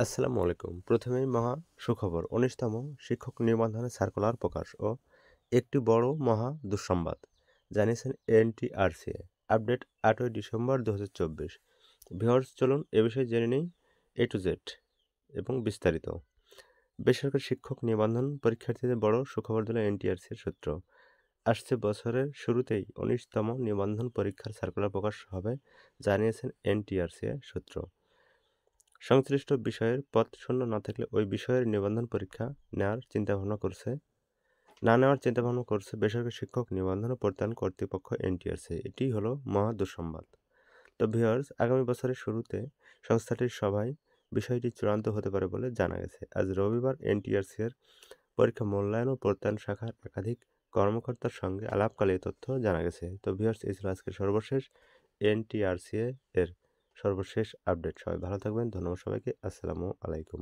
আসসালামু আলাইকুম। প্রথমেই মহা সুখবর ১৯তম শিক্ষক নিবন্ধনের সার্কুলার প্রকাশ ও একটি বড় মহা দুঃসংবাদ জানিয়েছেন এনটিআরসি। আপডেট ৮ই ডিসেম্বর ২০২৪। ভিউয়ার্স চলুন এ বিষয়ে জেনে নেই এ টু জেড এবং বিস্তারিত। বেসরকারি শিক্ষক নিবন্ধন পরীক্ষার্থীদের বড় সুখবর দিল এনটিআরসির সূত্র। আসছে বছরের শুরুতেই ১৯তম নিবন্ধন পরীক্ষার সার্কুলার প্রকাশ হবে জানিয়েছেন এনটিআরসি সূত্র। সংশ্লিষ্ট বিষয়ের পদ শূন্য না থাকলে ওই বিষয়ের নিবন্ধন পরীক্ষা নেওয়ার চিন্তাভাবনা করছে বেসরকারি শিক্ষক নিবন্ধন ও প্রত্যয়ন কর্তৃপক্ষ এনটিআরসি। এটিই হলো মহা দুঃসংবাদ। তো ভিউয়ার্স, আগামী বছরের শুরুতে সংস্থাটির সভায় বিষয়টি চূড়ান্ত হতে পারে বলে জানা গেছে। আজ রবিবার এনটিআরসি এর পরীক্ষা মূল্যায়ন ও প্রত্যয়ন শাখার একাধিক কর্মকর্তার সঙ্গে আলাপকালে এ তথ্য জানা গেছে। তো ভিউয়ার্স, এই ছিল আজকের সর্বশেষ এনটিআরসি এর সর্বশেষ আপডেট। সবাই ভালো থাকবেন। ধন্যবাদ সবাইকে। আসসালামু আলাইকুম।